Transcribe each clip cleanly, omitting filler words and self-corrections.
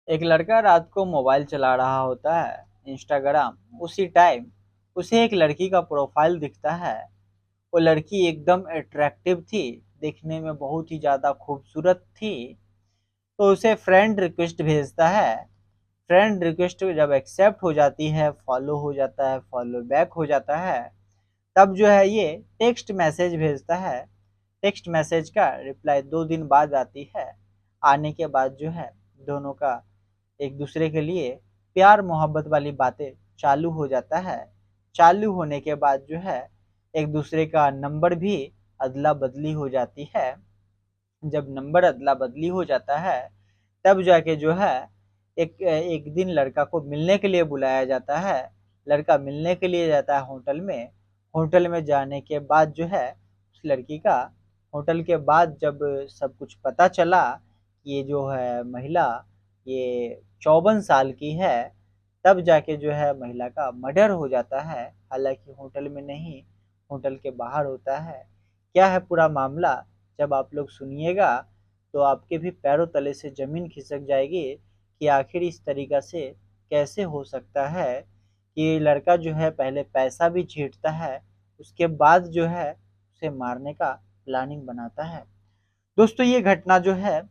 एक लड़का रात को मोबाइल चला रहा होता है, इंस्टाग्राम। उसी टाइम उसे एक लड़की का प्रोफाइल दिखता है। वो लड़की एकदम अट्रैक्टिव थी, देखने में बहुत ही ज़्यादा खूबसूरत थी। तो उसे फ्रेंड रिक्वेस्ट भेजता है। फ्रेंड रिक्वेस्ट जब एक्सेप्ट हो जाती है, फॉलो हो जाता है, फॉलो बैक हो जाता है, तब जो है ये टेक्स्ट मैसेज भेजता है। टेक्स्ट मैसेज का रिप्लाई 2 दिन बाद आती है। आने के बाद जो है दोनों का एक दूसरे के लिए प्यार मोहब्बत वाली बातें चालू हो जाता है। चालू होने के बाद जो है एक दूसरे का नंबर भी अदला बदली हो जाती है। जब नंबर अदला बदली हो जाता है, तब जाके जो है एक एक दिन लड़का को मिलने के लिए बुलाया जाता है। लड़का मिलने के लिए जाता है होटल में। होटल में जाने के बाद जो है उस लड़की का, होटल के बाद जब सब कुछ पता चला कि ये जो है महिला ये 54 साल की है, तब जाके जो है महिला का मर्डर हो जाता है। हालांकि होटल में नहीं, होटल के बाहर होता है। क्या है पूरा मामला, जब आप लोग सुनिएगा तो आपके भी पैरों तले से ज़मीन खिसक जाएगी कि आखिर इस तरीक़ा से कैसे हो सकता है कि लड़का जो है पहले पैसा भी छींटता है, उसके बाद जो है उसे मारने का प्लानिंग बनाता है। दोस्तों ये घटना जो है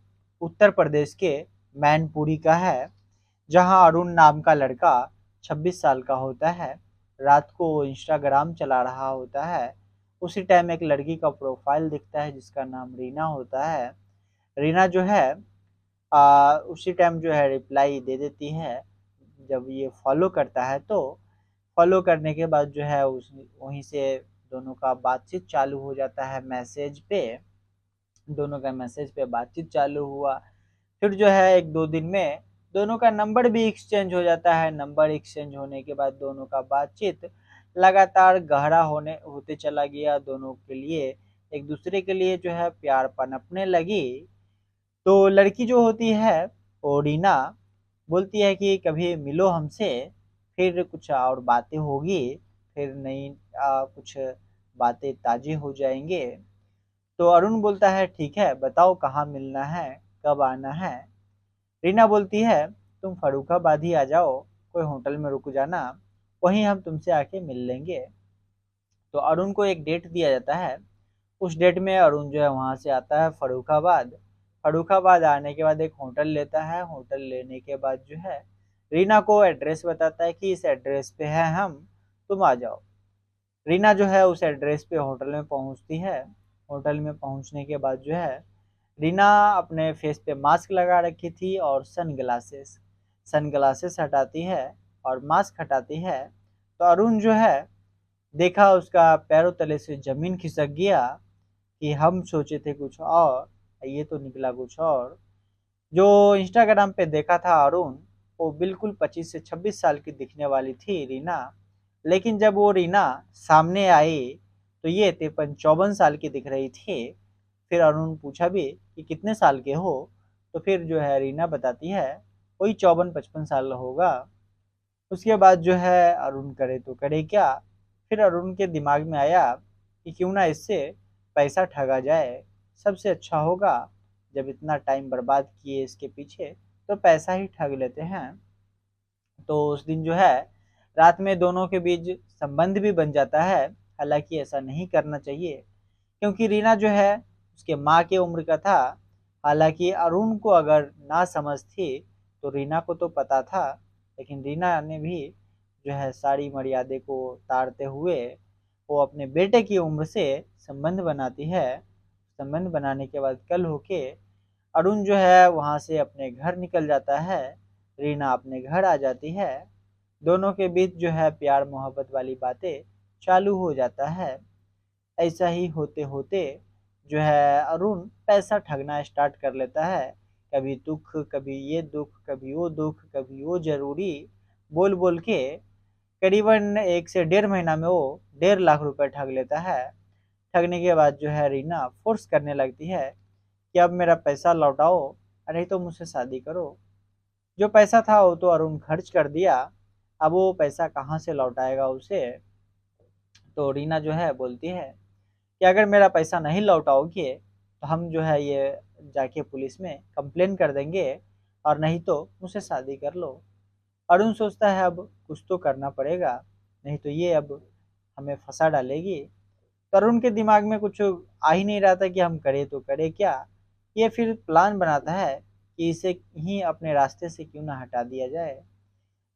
उत्तर प्रदेश के मैनपुरी का है, जहां अरुण नाम का लड़का 26 साल का होता है। रात को इंस्टाग्राम चला रहा होता है। उसी टाइम एक लड़की का प्रोफाइल दिखता है जिसका नाम रीना होता है। रीना जो है उसी टाइम जो है रिप्लाई दे देती है। जब ये फॉलो करता है तो फॉलो करने के बाद जो है उस वहीं से दोनों का बातचीत चालू हो जाता है मैसेज पे। दोनों का मैसेज पे बातचीत चालू हुआ। फिर जो है 1-2 दिन में दोनों का नंबर भी एक्सचेंज हो जाता है। नंबर एक्सचेंज होने के बाद दोनों का बातचीत लगातार गहरा होने होते चला गया। दोनों के लिए एक दूसरे के लिए जो है प्यार पनपने लगी। तो लड़की जो होती है वो रीना बोलती है कि कभी मिलो हमसे, फिर कुछ और बातें होगी, फिर नई कुछ बातें ताज़ी हो जाएंगे। तो अरुण बोलता है ठीक है, बताओ कहाँ मिलना है, कब आना है। रीना बोलती है तुम फर्रुखाबाद ही आ जाओ, कोई होटल में रुक जाना, वहीं हम तुमसे आके मिल लेंगे। तो अरुण को एक डेट दिया जाता है। उस डेट में अरुण जो है वहाँ से आता है फर्रुखाबाद। फर्रुखाबाद आने के बाद एक होटल लेता है। होटल लेने के बाद जो है रीना को एड्रेस बताता है कि इस एड्रेस पे है हम, तुम आ जाओ। रीना जो है उस एड्रेस पे होटल में पहुंचती है। होटल में पहुंचने के बाद जो है रीना अपने फेस पे मास्क लगा रखी थी और सनग्लासेस सनग्लासेस हटाती है और मास्क हटाती है। तो अरुण जो है देखा, उसका पैरों तले से जमीन खिसक गया कि हम सोचे थे कुछ और, ये तो निकला कुछ और। जो इंस्टाग्राम पे देखा था अरुण, वो बिल्कुल 25 से 26 साल की दिखने वाली थी रीना। लेकिन जब वो रीना सामने आई तो ये 53-54 साल की दिख रही थी। फिर अरुण पूछा भी कि कितने साल के हो, तो फिर जो है रीना बताती है वही 54-55 साल होगा। उसके बाद जो है अरुण करे तो करे क्या। फिर अरुण के दिमाग में आया कि क्यों ना इससे पैसा ठगा जाए, सबसे अच्छा होगा। जब इतना टाइम बर्बाद किए इसके पीछे, तो पैसा ही ठग लेते हैं। तो उस दिन जो है रात में दोनों के बीच संबंध भी बन जाता है। हालांकि ऐसा नहीं करना चाहिए, क्योंकि रीना जो है उसके माँ की उम्र का था। हालांकि अरुण को अगर ना समझ थी तो रीना को तो पता था, लेकिन रीना ने भी जो है सारी मर्यादा को तारते हुए वो अपने बेटे की उम्र से संबंध बनाती है। संबंध बनाने के बाद कल होके अरुण जो है वहाँ से अपने घर निकल जाता है। रीना अपने घर आ जाती है। दोनों के बीच जो है प्यार मोहब्बत वाली बातें चालू हो जाता है। ऐसा ही होते होते जो है अरुण पैसा ठगना स्टार्ट कर लेता है। कभी दुख, कभी ये दुख, कभी वो दुख, कभी वो जरूरी बोल बोल के करीबन 1 से 1.5 महीना में वो 1.5 लाख रुपए ठग लेता है। ठगने के बाद जो है रीना फोर्स करने लगती है कि अब मेरा पैसा लौटाओ, नहीं तो मुझसे शादी करो। जो पैसा था वो तो अरुण खर्च कर दिया, अब वो पैसा कहाँ से लौटाएगा उसे। तो रीना जो है बोलती है कि अगर मेरा पैसा नहीं लौटाओगे तो हम जो है ये जाके पुलिस में कंप्लेन कर देंगे, और नहीं तो मुझसे शादी कर लो। अरुण सोचता है अब कुछ तो करना पड़ेगा, नहीं तो ये अब हमें फंसा डालेगी। तो अरुण के दिमाग में कुछ आ ही नहीं रहा था कि हम करें तो करें क्या। ये फिर प्लान बनाता है कि इसे ही अपने रास्ते से क्यों ना हटा दिया जाए।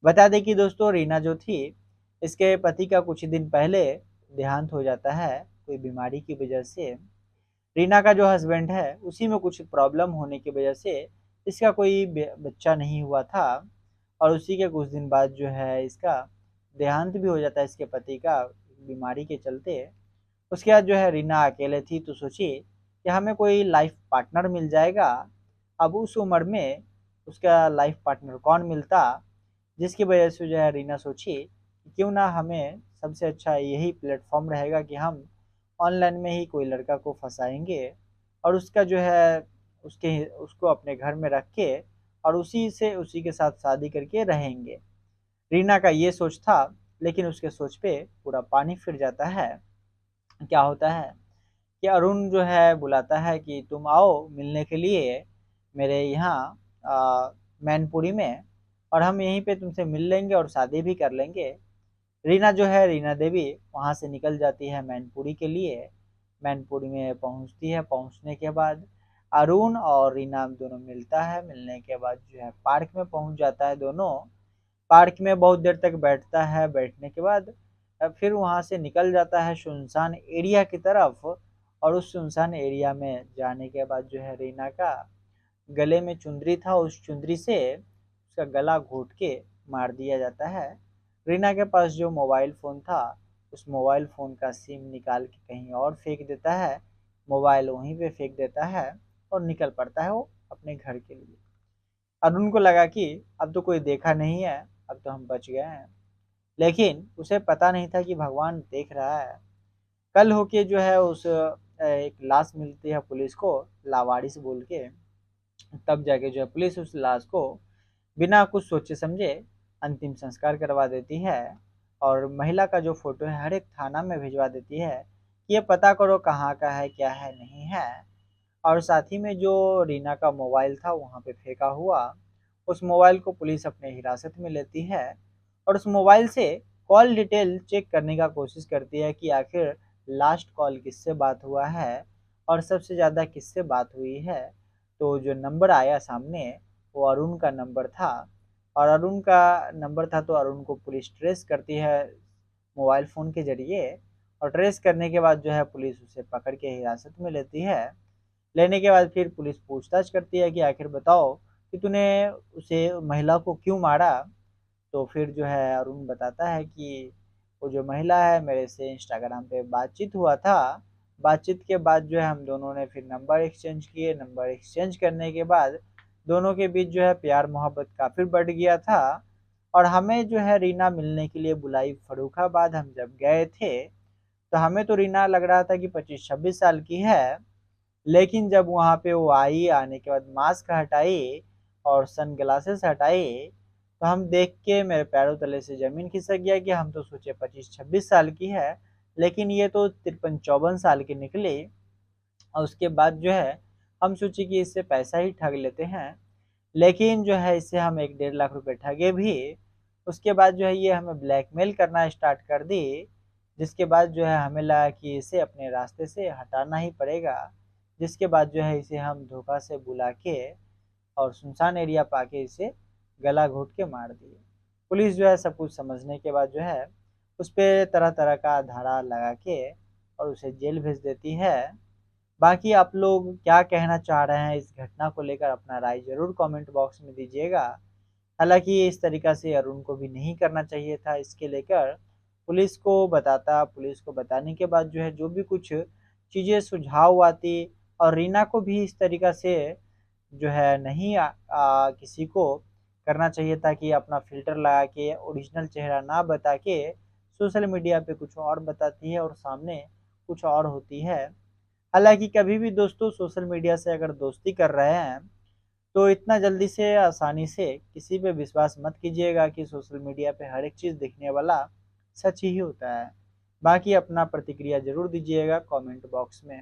बता दें कि दोस्तों रीना जो थी, इसके पति का कुछ दिन पहले देहांत हो जाता है कोई बीमारी की वजह से। रीना का जो हस्बैंड है उसी में कुछ प्रॉब्लम होने की वजह से इसका कोई बच्चा नहीं हुआ था, और उसी के कुछ दिन बाद जो है इसका देहांत भी हो जाता है इसके पति का बीमारी के चलते। उसके बाद जो है रीना अकेले थी, तो सोची कि हमें कोई लाइफ पार्टनर मिल जाएगा। अब उस उम्र में उसका लाइफ पार्टनर कौन मिलता, जिसकी वजह से जो है रीना सोची कि क्यों ना हमें सबसे अच्छा यही प्लेटफॉर्म रहेगा कि हम ऑनलाइन में ही कोई लड़का को फंसाएंगे और उसका जो है उसको अपने घर में रख के और उसी के साथ शादी करके रहेंगे। रीना का ये सोच था, लेकिन उसके सोच पे पूरा पानी फिर जाता है। क्या होता है कि अरुण जो है बुलाता है कि तुम आओ मिलने के लिए मेरे यहाँ मैनपुरी में, और हम यहीं पे तुमसे मिल लेंगे और शादी भी कर लेंगे। रीना जो है रीना देवी वहाँ से निकल जाती है मैनपुरी के लिए। मैनपुरी में पहुँचती है, पहुँचने के बाद अरुण और रीना दोनों मिलता है। मिलने के बाद जो है पार्क में पहुँच जाता है दोनों। पार्क में बहुत देर तक बैठता है, बैठने के बाद फिर वहाँ से निकल जाता है सुनसान एरिया की तरफ। और उस सुनसान एरिया में जाने के बाद जो है रीना का गले में चुंदरी था, उस चुंदरी से उसका गला घोट के मार दिया जाता है। रीना के पास जो मोबाइल फ़ोन था उस मोबाइल फ़ोन का सिम निकाल के कहीं और फेंक देता है, मोबाइल वहीं पे फेंक देता है और निकल पड़ता है वो अपने घर के लिए। अरुण को लगा कि अब तो कोई देखा नहीं है, अब तो हम बच गए हैं। लेकिन उसे पता नहीं था कि भगवान देख रहा है। कल होके जो है एक लाश मिलती है पुलिस को, लावारिस बोल के। तब जाके जो है पुलिस उस लाश को बिना कुछ सोचे समझे अंतिम संस्कार करवा देती है, और महिला का जो फोटो है हर एक थाना में भिजवा देती है कि ये पता करो कहाँ का है, क्या है, नहीं है। और साथ ही में जो रीना का मोबाइल था वहाँ पे फेंका हुआ, उस मोबाइल को पुलिस अपने हिरासत में लेती है और उस मोबाइल से कॉल डिटेल चेक करने का कोशिश करती है कि आखिर लास्ट कॉल किससे बात हुआ है और सबसे ज़्यादा किससे बात हुई है। तो जो नंबर आया सामने वो अरुण का नंबर था, और अरुण का नंबर था तो अरुण को पुलिस ट्रेस करती है मोबाइल फ़ोन के ज़रिए। और ट्रेस करने के बाद जो है पुलिस उसे पकड़ के हिरासत में लेती है। लेने के बाद फिर पुलिस पूछताछ करती है कि आखिर बताओ कि तूने उसे महिला को क्यों मारा। तो फिर जो है अरुण बताता है कि वो जो महिला है मेरे से इंस्टाग्राम पे बातचीत हुआ था। बातचीत के बाद जो है हम दोनों ने फिर नंबर एक्सचेंज किए। नंबर एक्सचेंज करने के बाद दोनों के बीच जो है प्यार मोहब्बत काफ़ी बढ़ गया था, और हमें जो है रीना मिलने के लिए बुलाई फर्रुखाबाद। हम जब गए थे तो हमें तो रीना लग रहा था कि 25-26 साल की है, लेकिन जब वहाँ पे वो आई, आने के बाद मास्क हटाई और सन ग्लासेस हटाई, तो हम देख के मेरे पैरों तले से ज़मीन खिसक गया कि हम तो सोचे 25-26 साल की है, लेकिन ये तो 53-54 साल की निकली। और उसके बाद जो है हम सोचे कि इससे पैसा ही ठग लेते हैं, लेकिन जो है इससे हम 1-1.5 लाख रुपए ठगे भी। उसके बाद जो है ये हमें ब्लैकमेल करना स्टार्ट कर दी, जिसके बाद जो है हमें लगा कि इसे अपने रास्ते से हटाना ही पड़ेगा। जिसके बाद जो है इसे हम धोखा से बुला के और सुनसान एरिया पाके इसे गला घोट के मार दिए। पुलिस जो है सब कुछ समझने के बाद जो है उस पर तरह तरह का धारा लगा के और उसे जेल भेज देती है। बाकी आप लोग क्या कहना चाह रहे हैं इस घटना को लेकर, अपना राय ज़रूर कमेंट बॉक्स में दीजिएगा। हालांकि इस तरीका से अरुण को भी नहीं करना चाहिए था, इसके लेकर पुलिस को बताने के बाद जो है जो भी कुछ चीज़ें सुझाव आती, और रीना को भी इस तरीका से जो है नहीं किसी को करना चाहिए था कि अपना फ़िल्टर लगा के ओरिजिनल चेहरा ना बता के सोशल मीडिया पे कुछ और बताती है और सामने कुछ और होती है। हालाँकि कभी भी दोस्तों सोशल मीडिया से अगर दोस्ती कर रहे हैं तो इतना जल्दी से आसानी से किसी पे विश्वास मत कीजिएगा कि सोशल मीडिया पे हर एक चीज़ दिखने वाला सच ही होता है। बाकी अपना प्रतिक्रिया ज़रूर दीजिएगा कमेंट बॉक्स में।